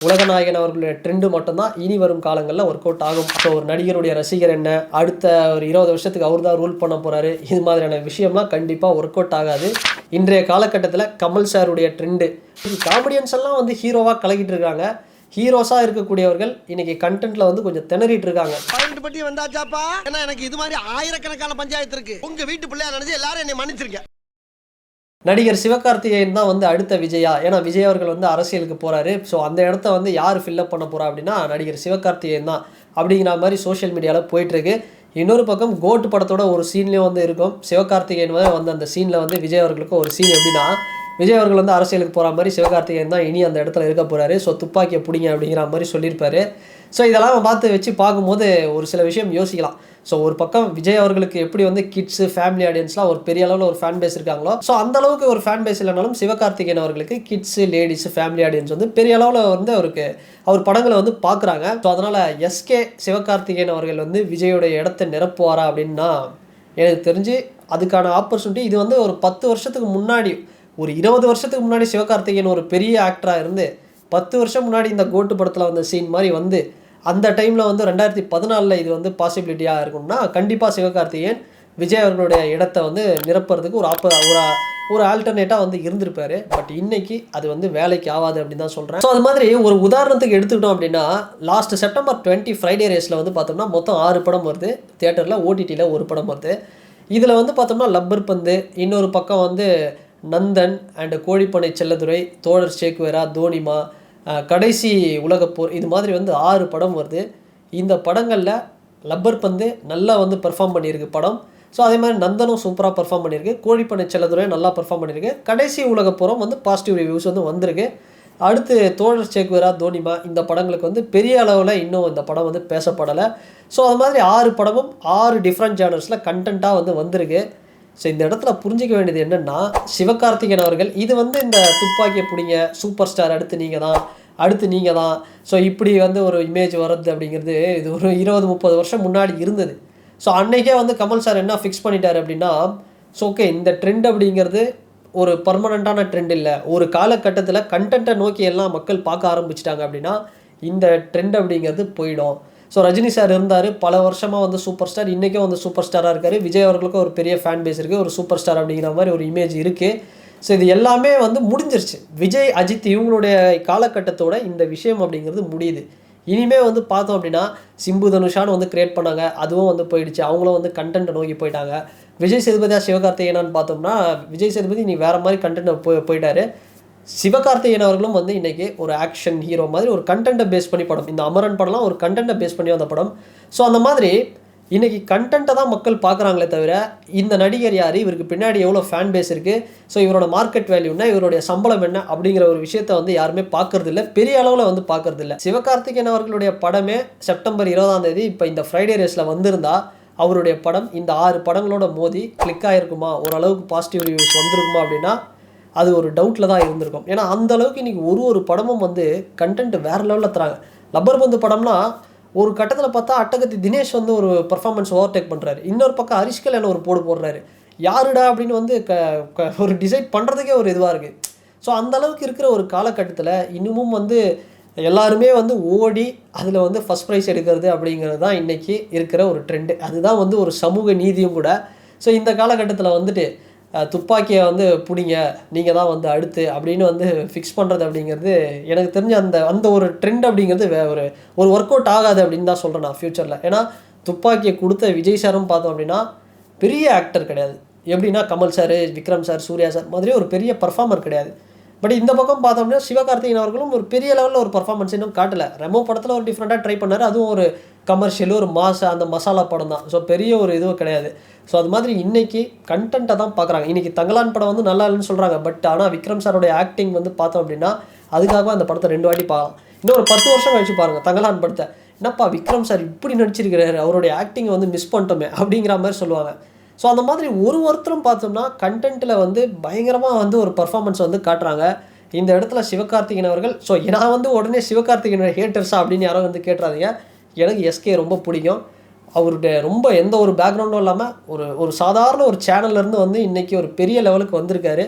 உலகநாயகன் அவர்களுடைய ட்ரெண்டு மட்டும்தான் இனி வரும் காலங்களில் ஒர்க் அவுட் ஆகும். ஸோ ஒரு நடிகருடைய ரசிகர் என்ன, அடுத்த ஒரு 20 வருஷத்துக்கு அவர் தான் ரூல் பண்ண போகிறாரு, இது மாதிரியான விஷயம்லாம் கண்டிப்பாக ஒர்க் அவுட் ஆகாது. இன்றைய காலகட்டத்தில் கமல் சாருடைய ட்ரெண்டு, காமெடியன்ஸ் எல்லாம் வந்து ஹீரோவாக கலக்கிட்டு இருக்காங்க. ஹீரோஸாக இருக்கக்கூடியவர்கள் இன்னைக்கு கண்டென்ட்ல வந்து கொஞ்சம் திணறிட்டு இருக்காங்க. பட்டி வந்தாச்சாப்பா, ஏன்னா எனக்கு இது மாதிரி ஆயிரக்கணக்கான பஞ்சாயத்து இருக்கு. உங்க வீட்டு பிள்ளையா நினைச்சு எல்லாரும் என்னை மன்னிச்சிருக்க. நடிகர் சிவகார்த்திகேயன் தான் வந்து அடுத்த விஜயா. ஏன்னா விஜய் அவர்கள் வந்து அரசியலுக்கு போகிறாரு. ஸோ அந்த இடத்த வந்து யார் ஃபில்லப் பண்ண போகிறா அப்படின்னா நடிகர் சிவகார்த்திகேயன் தான் அப்படிங்கிற மாதிரி சோஷியல் மீடியாவில் போயிட்டுருக்கு. இன்னொரு பக்கம் கோட் படத்தோட ஒரு சீன்லேயும் வந்து இருக்கும். சிவகார்த்திகேயன் வந்து அந்த சீனில் வந்து விஜய் அவர்களுக்கு ஒரு சீன் எப்படின்னா, விஜய் அவர்கள் வந்து அரசியலுக்கு போகிற மாதிரி சிவகார்த்திகேயன் தான் இனி அந்த இடத்துல இருக்க போகிறாரு. ஸோ துப்பாக்கியை பிடிங்க அப்படிங்கிற மாதிரி சொல்லியிருப்பாரு. ஸோ இதெல்லாம் பார்க்கும்போது ஒரு சில விஷயம் யோசிக்கலாம். ஸோ ஒரு பக்கம் விஜய் அவர்களுக்கு எப்படி வந்து கிட்ஸு ஃபேமிலி ஆடியன்ஸ்லாம் ஒரு பெரிய அளவில் ஒரு ஃபேன் பேஸ் இருக்காங்களோ, ஸோ அந்த அளவுக்கு ஒரு ஃபேன் பேஸ் இல்லைனாலும் சிவகார்த்திகேயன் அவர்களுக்கு கிட்ஸு லேடிஸு ஃபேமிலி ஆடியன்ஸ் வந்து பெரிய அளவில் வந்து அவர் படங்களை வந்து பார்க்குறாங்க. ஸோ அதனால் எஸ்கே சிவகார்த்திகேயன் அவர்கள் வந்து விஜயோடைய இடத்தை நிரப்புவாரா அப்படின்னா எனக்கு தெரிஞ்சு அதுக்கான ஆப்பர்ச்சுனிட்டி இது வந்து ஒரு 10 வருஷத்துக்கு முன்னாடி, ஒரு 20 வருஷத்துக்கு முன்னாடி சிவகார்த்திகேயன் ஒரு பெரிய ஆக்டராக இருந்து 10 வருஷம் முன்னாடி இந்த கோட்டு படத்தில் வந்த சீன் மாதிரி வந்து அந்த டைமில் வந்து 2014 இது வந்து பாசிபிலிட்டியாக இருக்கும்னா கண்டிப்பாக சிவகார்த்திகேயன் விஜய் அவர்களுடைய இடத்தை வந்து நிரப்புறதுக்கு ஒரு ஆல்டர்னேட்டாக வந்து இருந்திருப்பாரு. பட் இன்னைக்கு அது வந்து வேலைக்கு ஆகாது அப்படின்னு தான் சொல்கிறேன். ஸோ அது மாதிரி ஒரு உதாரணத்துக்கு எடுத்துக்கிட்டோம் அப்படின்னா, லாஸ்ட் செப்டம்பர் 20 ஃப்ரைடே ரேஸில் வந்து பார்த்தோம்னா மொத்தம் 6 படம் வருது. தியேட்டரில், ஓடிடியில் ஒரு படம் வருது. இதில் வந்து பார்த்தோம்னா லப்பர் பந்து, இன்னொரு பக்கம் வந்து நந்தன் அண்டு கோழிப்பனை செல்லதுரை, தோழர் சேக்குவேரா, தோனிமா, கடைசி உலகப்போர், இது மாதிரி வந்து 6 படம் வருது. இந்த படங்களில் லப்பர் பந்து நல்லா வந்து பெர்ஃபார்ம் பண்ணியிருக்கு படம். ஸோ அதே மாதிரி நந்தனும் சூப்பராக பெர்ஃபார்ம் பண்ணியிருக்கு, கோழிப்பனை செல்லதுரை நல்லா பெர்ஃபார்ம் பண்ணியிருக்கு, கடைசி உலகப்போரம் வந்து பாசிட்டிவ் ரிவ்யூஸ் வந்து வந்திருக்கு. அடுத்து தோழர் சேக்குவேரா, தோனிமா, இந்த படங்களுக்கு வந்து பெரிய அளவில் இன்னும் இந்த படம் வந்து பேசப்படலை. ஸோ அது மாதிரி 6 படமும் 6 டிஃப்ரெண்ட் ஜேனர்ஸில் கண்டென்ட்டாக வந்து வந்திருக்கு. ஸோ இந்த இடத்துல புரிஞ்சிக்க வேண்டியது என்னென்னா, சிவகார்த்திகேயன் அவர்கள் இது வந்து இந்த துப்பாக்கியை பிடிங்க, சூப்பர் ஸ்டார் அடுத்து நீங்கள் தான் ஸோ இப்படி வந்து ஒரு இமேஜ் வர்றது அப்படிங்கிறது இது ஒரு 20-30 வருஷம் முன்னாடி இருந்தது. ஸோ அன்றைக்கே வந்து கமல் சார் என்ன ஃபிக்ஸ் பண்ணிட்டார் அப்படின்னா, ஸோ ஓகே இந்த ட்ரெண்ட் அப்படிங்கிறது ஒரு பர்மனண்ட்டான ட்ரெண்ட் இல்லை, ஒரு காலகட்டத்தில் கண்டென்ட்டை நோக்கி எல்லாம் மக்கள் பார்க்க ஆரம்பிச்சிட்டாங்க அப்படின்னா இந்த ட்ரெண்ட் அப்படிங்கிறது போயிடும். ஸோ ரஜினி சார் இருந்தார், பல வருஷமாக வந்து சூப்பர் ஸ்டார், இன்றைக்கும் வந்து சூப்பர் ஸ்டாராக இருக்கார். விஜய் அவர்களுக்கும் ஒரு பெரிய ஃபேன் பேஸ் இருக்குது, ஒரு சூப்பர் ஸ்டார் அப்படிங்கிற மாதிரி ஒரு இமேஜ் இருக்குது. ஸோ இது எல்லாமே வந்து முடிஞ்சிருச்சு. விஜய், அஜித் இவங்களுடைய காலகட்டத்தோட இந்த விஷயம் அப்படிங்கிறது முடியுது. இனிமேல் வந்து பார்த்தோம் அப்படின்னா சிம்பு தனுஷான்னு வந்து கிரியேட் பண்ணாங்க, அதுவும் வந்து போயிடுச்சு. அவங்களும் வந்து கண்டென்ட்டை நோக்கி போயிட்டாங்க. விஜய் சேதுபதியாக சிவகார்த்திகேயனான்னு பார்த்தோம்னா விஜய் சேதுபதி நீ வேறு மாதிரி கண்டென்ட்டை போயிட்டாரு. சிவகார்த்திகேயன் அவர்களும் வந்து இன்றைக்கி ஒரு ஆக்ஷன் ஹீரோ மாதிரி ஒரு கண்டென்ட்டை பேஸ் பண்ணி படம், இந்த அமரன் படம்லாம் ஒரு கண்டென்ட்டை பேஸ் பண்ணி வந்த படம். ஸோ அந்த மாதிரி இன்றைக்கி கண்டென்ட்டை தான் மக்கள் பார்க்குறாங்களே தவிர இந்த நடிகர் யார், இவருக்கு பின்னாடி எவ்வளோ ஃபேன் பேஸ் இருக்குது, ஸோ இவரோட மார்க்கெட் வேல்யூன்னா, இவருடைய சம்பளம் என்ன அப்படிங்கிற ஒரு விஷயத்தை வந்து யாருமே பார்க்கறதில்ல, பெரிய அளவில் வந்து பார்க்கறதில்ல. சிவகார்த்திகேயன் அவர்களுடைய படமே செப்டம்பர் 20 இப்போ இந்த ஃப்ரைடே ரேஸில் வந்திருந்தா அவருடைய படம் இந்த 6 படங்களோட மோதி கிளிக் ஆகிருக்குமா, ஓரளவுக்கு பாசிட்டிவ் ரிவ்யூஸ் வந்திருக்குமா அப்படின்னா அது ஒரு டவுட்டில் தான் இருந்திருக்கும். ஏன்னா அந்த அளவுக்கு இன்றைக்கி ஒரு படமும் வந்து கண்டென்ட் வேறு லெவலில் தராங்க. லப்பர் பந்து படம்னா ஒரு கட்டத்தில் பார்த்தா அட்டகத்தி தினேஷ் வந்து ஒரு பர்ஃபார்மன்ஸ் ஓவர்டேக் பண்ணுறாரு, இன்னொரு பக்கம் ஹரிஷ்கல் ஒரு போடுறாரு, யாருடா அப்படின்னு வந்து ஒரு டிசைட் பண்ணுறதுக்கே ஒரு இதுவாக இருக்குது. ஸோ அந்தளவுக்கு இருக்கிற ஒரு காலகட்டத்தில் இன்னமும் வந்து எல்லாருமே வந்து ஓடி அதில் வந்து ஃபஸ்ட் ப்ரைஸ் எடுக்கிறது அப்படிங்கிறது தான் இன்றைக்கி இருக்கிற ஒரு ட்ரெண்டு. அதுதான் வந்து ஒரு சமூக நீதியும் கூட. ஸோ இந்த காலகட்டத்தில் வந்துட்டு துப்பாக்கியை வந்து பிடிங்க, நீங்கள் தான் வந்து அடுத்து அப்படின்னு வந்து ஃபிக்ஸ் பண்ணுறது அப்படிங்கிறது எனக்கு தெரிஞ்ச அந்த ஒரு ட்ரெண்ட் அப்படிங்கிறது ஒரு ஒர்க் அவுட் ஆகாது அப்படின்னு தான் சொல்கிறேன் நான் ஃப்யூச்சரில். ஏன்னா துப்பாக்கியை கொடுத்த விஜய் சாரும் பார்த்தோம் அப்படின்னா பெரிய ஆக்டர் கிடையாது. எப்படின்னா Kamal sir, Vikram sir, Suriya sir மாதிரி ஒரு பெரிய பர்ஃபார்மர் கிடையாது. பட் இந்த பக்கம் பார்த்தோம்னா சிவகார்த்திகேயன் அவர்களும் ஒரு பெரிய லெவலில் ஒரு பர்ஃபார்மன்ஸ் இன்னும் காட்டலை. ரெமோ படத்தில் ஒரு டிஃப்ரெண்ட்டாக ட்ரை பண்ணார், அதுவும் ஒரு கமர்ஷியல், ஒரு அந்த மசாலா படம் தான். ஸோ பெரிய ஒரு இதுவும் கிடையாது. ஸோ அது மாதிரி இன்றைக்கி கண்டென்ட்டை தான் பார்க்குறாங்க. இன்றைக்கி தங்கலான் படம் வந்து நல்லா இல்லைன்னு சொல்கிறாங்க. பட் ஆனால் விக்ரம் சாரோடைய ஆக்டிங் வந்து பார்த்தோம் அப்படின்னா அதுக்காக அந்த படத்தை 2 வாட்டி பார்க்கலாம். இன்னும் ஒரு 10 வருஷம் கழிச்சு பாருங்கள் தங்கலான் படத்தை, என்னப்பா விக்ரம் சார் இப்படி நடிச்சிருக்கிறாரு, அவருடைய ஆக்டிங்கை வந்து மிஸ் பண்ணிட்டோமே அப்படிங்கிற மாதிரி சொல்லுவாங்க. ஸோ அந்த மாதிரி ஒருத்தரும் பார்த்தோம்னா கண்டென்ட்டில் வந்து பயங்கரமாக வந்து ஒரு பர்ஃபார்மன்ஸ் வந்து காட்டுறாங்க. இந்த இடத்துல சிவகார்த்திகேயன் அவர்கள், ஸோ நான் வந்து உடனே சிவகார்த்திகேயன் ஹேட்டர்ஸா அப்படின்னு யாரும் வந்து கேட்டுறாதீங்க. எனக்கு எஸ்கே ரொம்ப பிடிக்கும். அவருடைய ரொம்ப எந்த ஒரு பேக்ரவுண்டும் இல்லாமல் ஒரு சாதாரண ஒரு சேனல்லேருந்து வந்து இன்றைக்கி ஒரு பெரிய லெவலுக்கு வந்திருக்காரு.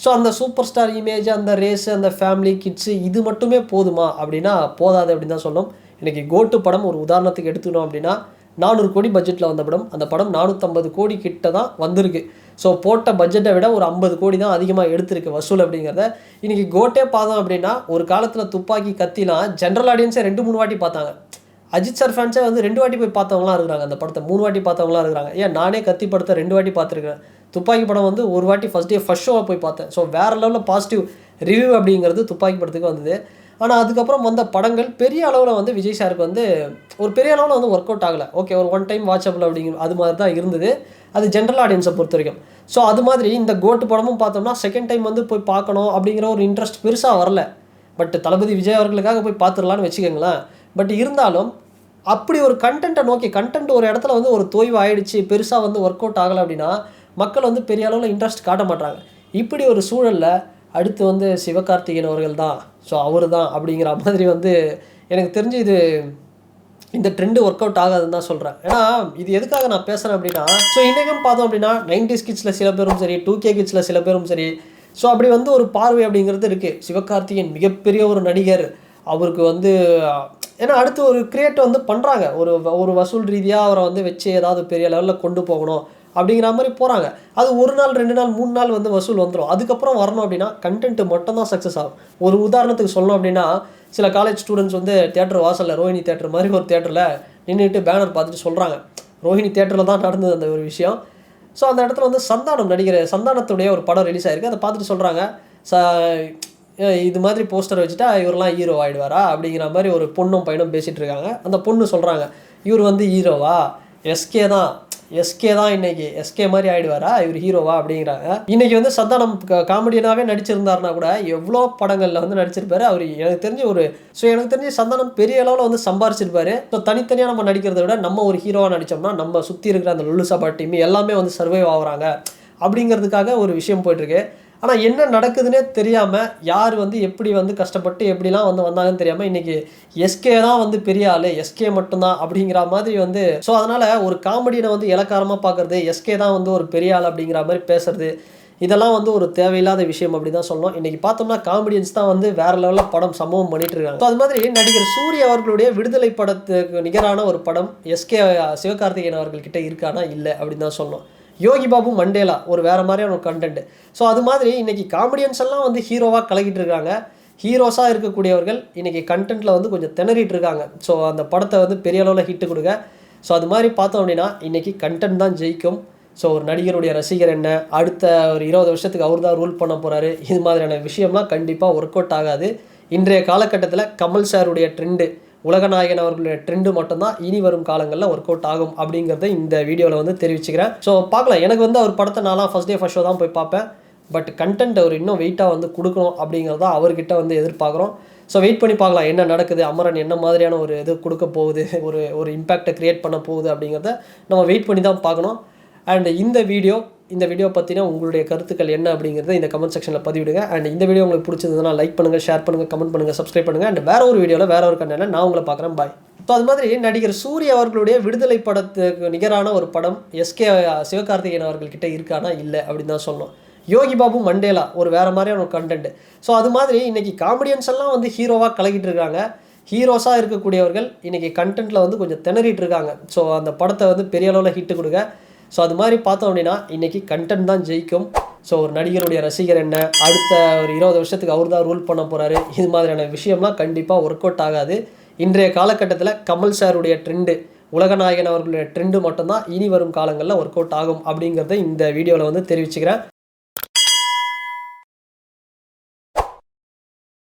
ஸோ அந்த சூப்பர் ஸ்டார் இமேஜ், அந்த ரேஸு, அந்த ஃபேமிலி, கிட்ஸு இது மட்டுமே போதுமா அப்படின்னா போதாது அப்படின்னு தான் சொல்லணும். இன்றைக்கி கோட்டு படம் ஒரு உதாரணத்துக்கு எடுத்துக்கணும் அப்படின்னா 400 கோடி பட்ஜெட்டில் வந்த படம். அந்த படம் 450 கோடி கிட்ட தான் வந்திருக்கு. ஸோ போட்ட பட்ஜெட்டை விட ஒரு 50 கோடி தான் அதிகமாக எடுத்திருக்கு வசூல் அப்படிங்கிறத. இன்றைக்கி கோட்டே பார்த்தோம் அப்படின்னா ஒரு காலத்தில் துப்பாக்கி கத்திலாம் ஜென்ரல் ஆடியன்ஸே 2-3 வாட்டி பார்த்தாங்க. அஜித் சார் ஃபேன்ஸே வந்து 2 வாட்டி போய் பார்த்தவங்களாம் இருக்கிறாங்க. அந்த படத்தை 3 வாட்டி பார்த்தவங்களாம் இருக்கிறாங்க. ஏன் நானே கத்தி படத்தை 2 வாட்டி பார்த்துருக்கேன். துப்பாக்கி படம் வந்து ஒரு வாட்டி ஃபஸ்ட் ஷோவை போய் பார்த்தேன். ஸோ வேறு லெவலில் பாசிட்டிவ் ரிவ்யூ அப்படிங்கிறது துப்பாக்கி படத்துக்கு வந்தது. ஆனால் அதுக்கப்புறம் வந்த படங்கள் பெரிய அளவில் வந்து விஜய் சாருக்கு வந்து ஒரு பெரிய அளவில் வந்து ஒர்க் அவுட் ஆகலை. ஓகே, ஒரு ஒன் டைம் வாட்சபிள் அப்படிங்கிற அது மாதிரி தான் இருந்தது. அது ஜென்ரல் ஆடியன்ஸை பொறுத்த வரைக்கும். ஸோ அது மாதிரி இந்த கோட்டு படமும் பார்த்தோம்னா செகண்ட் டைம் வந்து போய் பார்க்கணும் அப்படிங்கிற ஒரு இன்ட்ரெஸ்ட் பெருசாக வரல. பட் தளபதி விஜய் அவர்களுக்காக போய் பார்த்துடலான்னு வச்சுக்கோங்களேன். பட் இருந்தாலும் அப்படி ஒரு கண்டென்ட்டை நோக்கி கண்டென்ட் ஒரு இடத்துல வந்து ஒரு தொய்வு ஆயிடுச்சு, பெருசாக வந்து ஒர்க் அவுட் ஆகலை அப்படின்னா மக்கள் வந்து பெரிய அளவில் இன்ட்ரெஸ்ட் காட்ட மாட்டாங்க. இப்படி ஒரு சூழலில் அடுத்து வந்து சிவகார்த்திகேயன் அவர்கள் தான், ஸோ அவர் தான் அப்படிங்கிற மாதிரி வந்து எனக்கு தெரிஞ்சு இந்த ட்ரெண்டு ஒர்க் அவுட் ஆகாதுன்னு தான் சொல்கிறேன். ஏன்னா இது எதுக்காக நான் பேசுகிறேன் அப்படின்னா, ஸோ இன்றைக்கும் பார்த்தோம் அப்படின்னா 90s கிட்ஸில் சில பேரும் சரி, 2K கிட்ஸில் சில பேரும் சரி, ஸோ அப்படி வந்து ஒரு பார்வை அப்படிங்கிறது இருக்குது. சிவகார்த்திகேயன் மிகப்பெரிய ஒரு நடிகர், அவருக்கு வந்து ஏன்னா அடுத்து ஒரு கிரியேட் வந்து பண்ணுறாங்க, ஒரு வசூல் ரீதியாக அவரை வந்து வச்சு ஏதாவது பெரிய லெவலில் கொண்டு போகணும் அப்படிங்கிற மாதிரி போகிறாங்க. அது 1 நாள் 2 நாள் 3 நாள் வந்து வசூல் வந்துடும். அதுக்கப்புறம் வரணும் அப்படின்னா கண்டென்ட்டு மட்டும் தான் சக்ஸஸ் ஆகும். ஒரு உதாரணத்துக்கு சொல்லணும் அப்படின்னா சில காலேஜ் ஸ்டூடெண்ட்ஸ் வந்து தியேட்டர் வாசலில் ரோஹிணி தியேட்டர் மாதிரி ஒரு தியேட்டரில் நின்றுட்டு பேனர் பார்த்துட்டு சொல்கிறாங்க. ரோஹிணி தியேட்டரில் தான் நடந்தது அந்த ஒரு விஷயம். ஸோ அந்த இடத்துல வந்து சந்தானத்துடைய ஒரு படம் ரிலீஸ் ஆகிருக்கு. அதை பார்த்துட்டு சொல்கிறாங்க, இது மாதிரி போஸ்டர் வச்சுட்டா இவரெல்லாம் ஹீரோ ஆகிடுவாரா அப்படிங்கிற மாதிரி ஒரு பொண்ணும் பையனும் பேசிகிட்டு இருக்காங்க. அந்த பொண்ணு சொல்கிறாங்க, இவர் வந்து ஹீரோவா, எஸ்கே தான் இன்னைக்கு எஸ்கே மாதிரி ஆகிடுவாரா, இவர் ஹீரோவா அப்படிங்கிறாங்க. இன்றைக்கி வந்து சந்தானம் காமெடியனாகவே நடிச்சிருந்தாருனா கூட எவ்வளோ படங்களில் வந்து நடிச்சிருப்பாரு. அவர் எனக்கு தெரிஞ்சு சந்தானம் பெரிய அளவில் வந்து சம்பாரிச்சிருப்பாரு. ஸோ தனித்தனியாக நம்ம நடிக்கிறத விட நம்ம ஒரு ஹீரோவாக நடித்தோம்னா நம்ம சுற்றி இருக்கிற அந்த லுல்லு சாப்பாடு டீம் எல்லாமே வந்து சர்வைவ் ஆகுறாங்க அப்படிங்கிறதுக்காக ஒரு விஷயம் போயிட்டுருக்கு. ஆனால் என்ன நடக்குதுன்னே தெரியாமல் யார் வந்து எப்படி வந்து கஷ்டப்பட்டு எப்படிலாம் வந்து வந்தாங்கன்னு தெரியாமல் இன்றைக்கி எஸ்கே தான் வந்து பெரிய ஆள், எஸ்கே மட்டும்தான் அப்படிங்கிற மாதிரி வந்து. ஸோ அதனால் ஒரு காமெடியை வந்து இலக்காரமாக பார்க்குறது, எஸ்கே தான் வந்து ஒரு பெரிய ஆள் அப்படிங்கிற மாதிரி பேசுறது, இதெல்லாம் வந்து ஒரு தேவையில்லாத விஷயம் அப்படி தான் சொல்லணும். இன்றைக்கி பார்த்தோம்னா காமெடியன்ஸ் தான் வந்து வேறு லெவலில் படம் சம்பவம் பண்ணிட்டு இருக்காங்க. ஸோ அது மாதிரி நடிகர் சூர்யா அவர்களுடைய விடுதலை படத்துக்கு நிகரான ஒரு படம் எஸ்கே சிவகார்த்திகேயன் அவர்கள்கிட்ட இருக்கானா இல்லை அப்படின்னு தான் சொல்லணும். யோகி பாபு மண்டேலா ஒரு வேறு மாதிரியான ஒரு கண்டென்ட். ஸோ அது மாதிரி இன்றைக்கி காமெடியன்ஸ் எல்லாம் வந்து ஹீரோவாக கலக்கிட்டு இருக்காங்க. ஹீரோஸாக இருக்கக்கூடியவர்கள் இன்றைக்கி கண்டென்ட்டில் வந்து கொஞ்சம் திணறிட்டு இருக்காங்க. ஸோ அந்த படத்தை வந்து பெரிய அளவில் ஹிட்டு கொடுங்க. ஸோ அது மாதிரி பார்த்தோம் அப்படின்னா இன்றைக்கி கண்டென்ட் தான் ஜெயிக்கும். ஸோ ஒரு நடிகருடைய ரசிகர் என்ன, அடுத்த ஒரு 20 வருஷத்துக்கு அவர் தான் ரூல் பண்ண போகிறாரு, இது மாதிரியான விஷயம்லாம் கண்டிப்பாக ஒர்க் அவுட் ஆகாது. இன்றைய காலகட்டத்தில் கமல் சாருடைய ட்ரெண்டு, உலகநாயகன் அவர்களுடைய ட்ரெண்டு மட்டும்தான் இனி வரும் காலங்களில் ஒர்க் அவுட் ஆகும் அப்படிங்கிறத இந்த வீடியோவில் வந்து தெரிவிச்சுக்கிறேன். ஸோ பார்க்கலாம், எனக்கு வந்து அவர் படத்தை நான்லாம் ஃபஸ்ட் ஷோ தான் போய் பார்ப்பேன். பட் கண்டென்ட் அவர் இன்னும் வெயிட்டாக வந்து கொடுக்கணும் அப்படிங்கிறத அவர்கிட்ட வந்து எதிர்பார்க்குறோம். ஸோ வெயிட் பண்ணி பார்க்கலாம் என்ன நடக்குது, அமரன் என்ன மாதிரியான ஒரு இது கொடுக்க போகுது, ஒரு இம்பேக்டை க்ரியேட் பண்ண போகுது அப்படிங்கிறத நம்ம வெயிட் பண்ணி தான் பார்க்கணும். அண்ட் இந்த வீடியோ பற்றினா உங்களுடைய கருத்துக்கள் என்ன அப்படிங்கிறத இந்த கமெண்ட் செக்ஷனில் பதிவிடுங்க. அண்ட் இந்த வீடியோ உங்களுக்கு பிடிச்சதுன்னா லைக் பண்ணுங்கள், ஷேர் பண்ணுங்கள், கமெண்ட் பண்ணுங்கள், சப்ஸ்கிரைப் பண்ணுங்கள். அண்ட் வேறு ஒரு வீடியோவில் வேறு ஒரு கண்டென்ட்டில் நான் உங்களை பார்க்குறேன். பாய். ஸோ அது மாதிரி நடிகர் சூர்யா அவர்களுடைய விடுதலை படத்துக்கு நிகரான ஒரு படம் எஸ்கே சிவகார்த்திகேயன் அவர்கள்கிட்ட இருக்கானா இல்லை அப்படின்னு தான் சொல்லணும். யோகி பாபு மண்டேலா ஒரு வேறு மாதிரியான ஒரு கண்டென்ட். ஸோ அது மாதிரி இன்றைக்கி காமெடியன்ஸ் எல்லாம் வந்து ஹீரோவாக கலக்கிட்டு இருக்காங்க. ஹீரோஸாக இருக்கக்கூடியவர்கள் இன்றைக்கி கண்டென்ட்டில் வந்து கொஞ்சம் திணறிட்டு இருக்காங்க. ஸோ அந்த படத்தை வந்து பெரிய அளவில் ஹிட்டு கொடுங்க. ஸோ அது மாதிரி பார்த்தோம் அப்படின்னா இன்றைக்கி கண்டென்ட் தான் ஜெயிக்கும். ஸோ ஒரு நடிகருடைய ரசிகர் என்ன, அடுத்த ஒரு 20 வருஷத்துக்கு அவர் தான் ரூல் பண்ண போகிறாரு, இது மாதிரியான விஷயம்லாம் கண்டிப்பாக ஒர்க் அவுட் ஆகாது. இன்றைய காலகட்டத்தில் கமல் சாருடைய ட்ரெண்டு, உலகநாயகன் அவர்களுடைய ட்ரெண்டு மட்டும்தான் இனி வரும் காலங்களில் ஒர்க் அவுட் ஆகும் அப்படிங்கிறத இந்த வீடியோவில் வந்து தெரிவிச்சுக்கிறேன்.